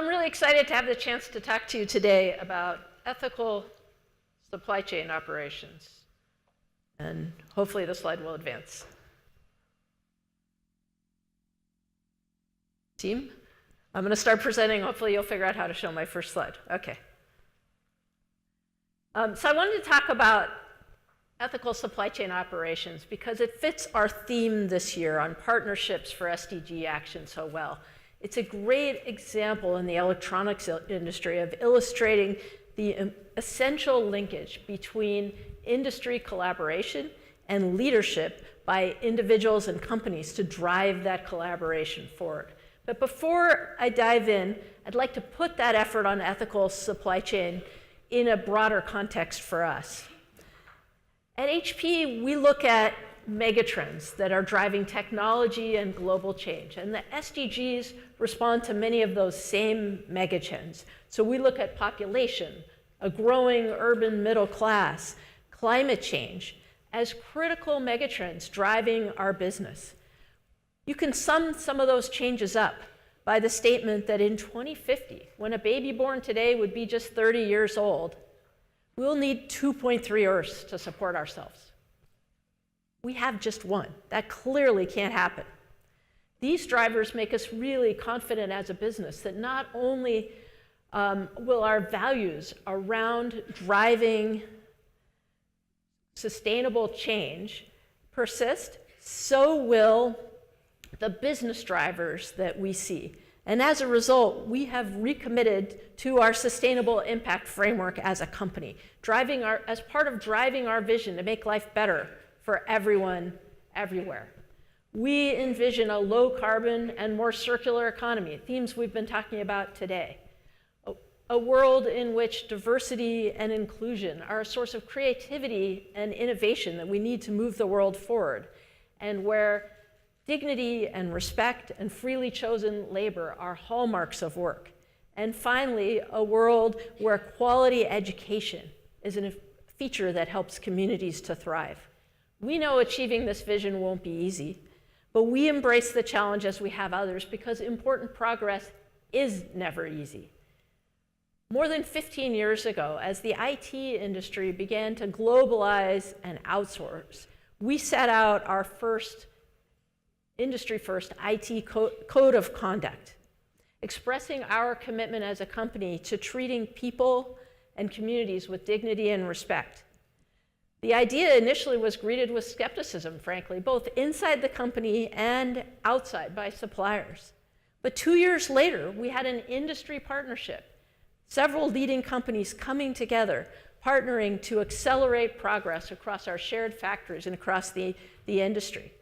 I'm really excited to have the chance to talk to you today about ethical supply chain operations. And hopefully the slide will advance. Team, I'm going to start presenting. Hopefully you'll figure out how to show my first slide. Okay. So I wanted to talk about ethical supply chain operations because it fits our theme this year on partnerships for SDG action so well. It's a great example in the electronics industry of illustrating the essential linkage between industry collaboration and leadership by individuals and companies to drive that collaboration forward. But before I dive in, I'd like to put that effort on ethical supply chain in a broader context for us. At HP, we look at megatrends that are driving technology and global change, and the SDGs respond to many of those same megatrends. So we look at population, a growing urban middle class, climate change as critical megatrends driving our business. You can sum some of those changes up by the statement that in 2050, when a baby born today would be just 30 years old, we'll need 2.3 Earths to support ourselves. We have just one. That clearly can't happen. These drivers make us really confident as a business that not only will our values around driving sustainable change persist, so will the business drivers that we see. And as a result, we have recommitted to our sustainable impact framework as a company, as part of driving our vision to make life better for everyone, everywhere. We envision a low carbon and more circular economy, themes we've been talking about today. A world in which diversity and inclusion are a source of creativity and innovation that we need to move the world forward, and where dignity and respect and freely chosen labor are hallmarks of work. And finally, a world where quality education is a feature that helps communities to thrive. We know achieving this vision won't be easy, but we embrace the challenge as we have others because important progress is never easy. More than 15 years ago, as the IT industry began to globalize and outsource, we set out our industry-first IT code of conduct, expressing our commitment as a company to treating people and communities with dignity and respect. The idea initially was greeted with skepticism, frankly, both inside the company and outside by suppliers. But 2 years later, we had an industry partnership, several leading companies coming together, partnering to accelerate progress across our shared factories and across the industry.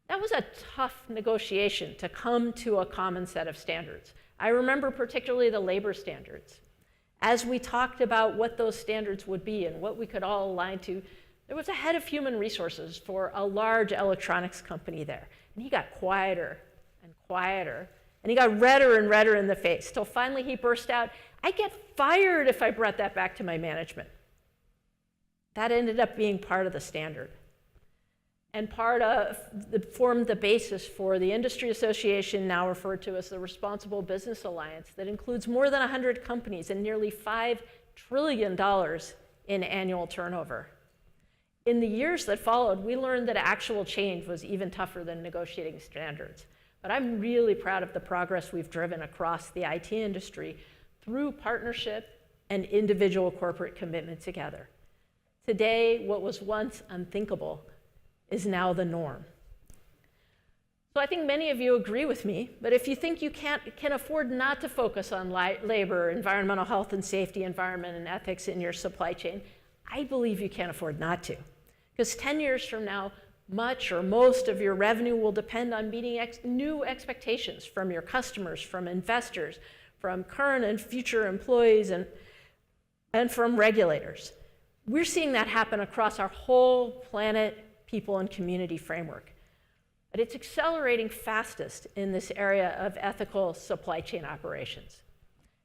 That was a tough negotiation to come to a common set of standards. I remember particularly the labor standards. As we talked about what those standards would be and what we could all align to, there was a head of human resources for a large electronics company there. And he got quieter and quieter, and he got redder and redder in the face, till finally he burst out, "I'd get fired if I brought that back to my management." That ended up being part of the standard, and formed the basis for the industry association now referred to as the Responsible Business Alliance that includes more than 100 companies and nearly $5 trillion in annual turnover. In the years that followed, we learned that actual change was even tougher than negotiating standards. But I'm really proud of the progress we've driven across the IT industry through partnership and individual corporate commitment together. Today, what was once unthinkable is now the norm. So I think many of you agree with me, but if you think you can afford not to focus on labor, environmental health and safety, environment and ethics in your supply chain, I believe you can't afford not to. Because 10 years from now, much or most of your revenue will depend on meeting new expectations from your customers, from investors, from current and future employees, and from regulators. We're seeing that happen across our whole planet, people, and community framework. But it's accelerating fastest in this area of ethical supply chain operations.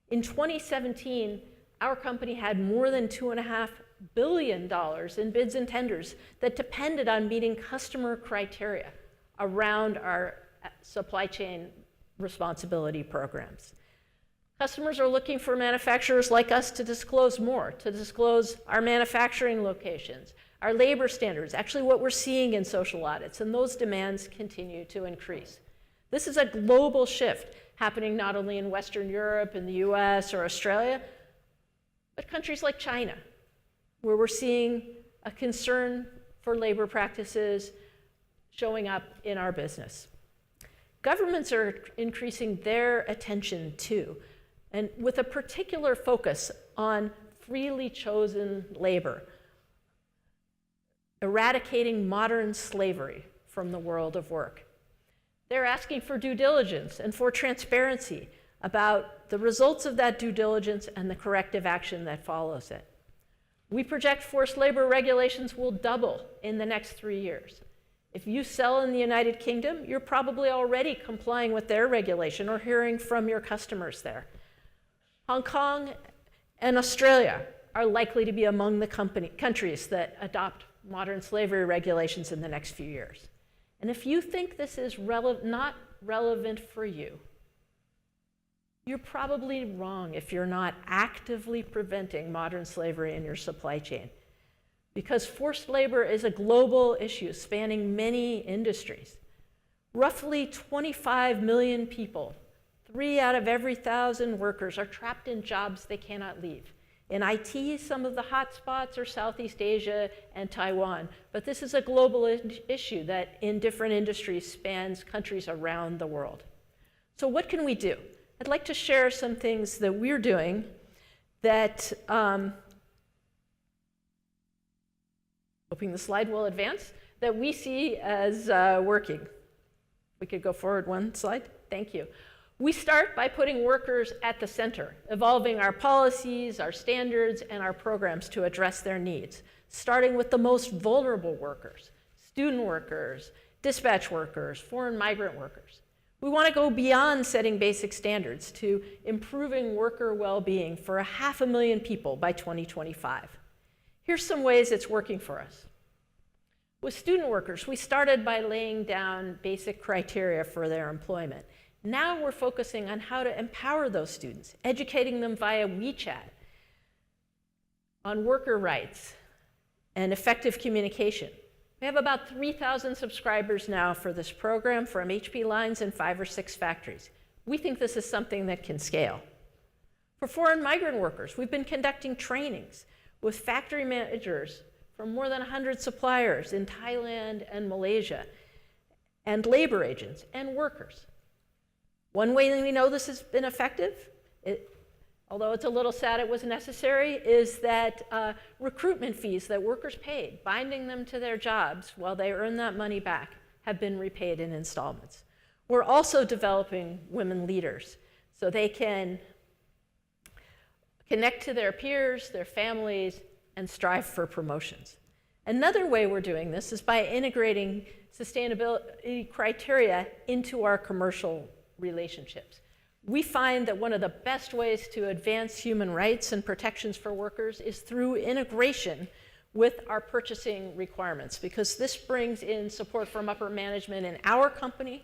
In 2017, our company had more than $2.5 billion in bids and tenders that depended on meeting customer criteria around our supply chain responsibility programs. Customers are looking for manufacturers like us to disclose more, to disclose our manufacturing locations, our labor standards, actually what we're seeing in social audits, and those demands continue to increase. This is a global shift happening not only in Western Europe, in the US or Australia, but countries like China, where we're seeing a concern for labor practices showing up in our business. Governments are increasing their attention too, and with a particular focus on freely chosen labor, eradicating modern slavery from the world of work. They're asking for due diligence and for transparency about the results of that due diligence and the corrective action that follows it. We project forced labor regulations will double in the next 3 years. If you sell in the United Kingdom, you're probably already complying with their regulation or hearing from your customers there. Hong Kong and Australia are likely to be among the countries that adopt modern slavery regulations in the next few years. And if you think this is not relevant for you, you're probably wrong if you're not actively preventing modern slavery in your supply chain. Because forced labor is a global issue spanning many industries. Roughly 25 million people, 3 out of every 1,000 workers, are trapped in jobs they cannot leave. In IT, some of the hot spots are Southeast Asia and Taiwan, but this is a global issue that in different industries spans countries around the world. So what can we do? I'd like to share some things that we're doing that, hoping the slide will advance, that we see as working. We could go forward one slide. Thank you. We start by putting workers at the center, evolving our policies, our standards, and our programs to address their needs, starting with the most vulnerable workers, student workers, dispatch workers, foreign migrant workers. We want to go beyond setting basic standards to improving worker well-being for 500,000 people by 2025. Here's some ways it's working for us. With student workers, we started by laying down basic criteria for their employment. Now we're focusing on how to empower those students, educating them via WeChat on worker rights and effective communication. We have about 3,000 subscribers now for this program from HP lines in 5 or 6 factories. We think this is something that can scale. For foreign migrant workers, we've been conducting trainings with factory managers from more than 100 suppliers in Thailand and Malaysia, and labor agents and workers. One way that we know this has been effective, although it's a little sad it was necessary, is that recruitment fees that workers paid, binding them to their jobs while they earn that money back, have been repaid in installments. We're also developing women leaders so they can connect to their peers, their families, and strive for promotions. Another way we're doing this is by integrating sustainability criteria into our commercial relationships. We find that one of the best ways to advance human rights and protections for workers is through integration with our purchasing requirements, because this brings in support from upper management in our company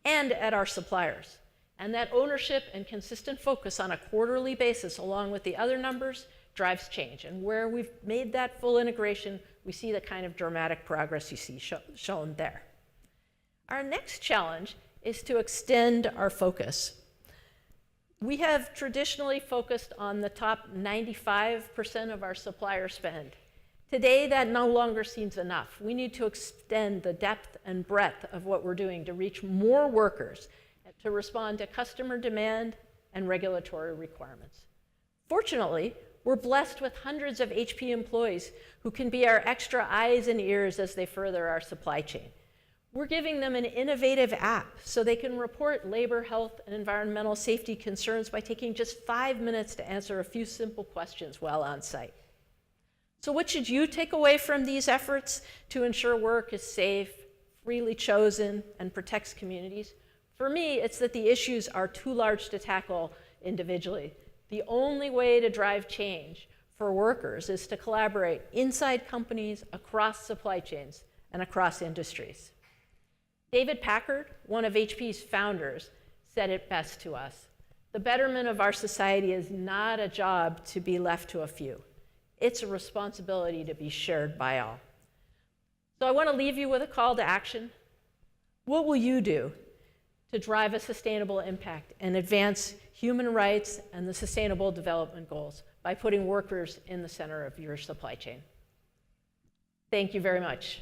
and at our suppliers. And that ownership and consistent focus on a quarterly basis, along with the other numbers, drives change. And where we've made that full integration, we see the kind of dramatic progress you see shown there. Our next challenge is to extend our focus. We have traditionally focused on the top 95% of our supplier spend. Today, that no longer seems enough. We need to extend the depth and breadth of what we're doing to reach more workers, to respond to customer demand and regulatory requirements. Fortunately, we're blessed with hundreds of HP employees who can be our extra eyes and ears as they further our supply chain. We're giving them an innovative app so they can report labor, health, and environmental safety concerns by taking just 5 minutes to answer a few simple questions while on site. So what should you take away from these efforts to ensure work is safe, freely chosen, and protects communities? For me, it's that the issues are too large to tackle individually. The only way to drive change for workers is to collaborate inside companies, across supply chains, and across industries. David Packard, one of HP's founders, said it best to us. The betterment of our society is not a job to be left to a few. It's a responsibility to be shared by all. So I want to leave you with a call to action. What will you do to drive a sustainable impact and advance human rights and the Sustainable Development Goals by putting workers in the center of your supply chain? Thank you very much.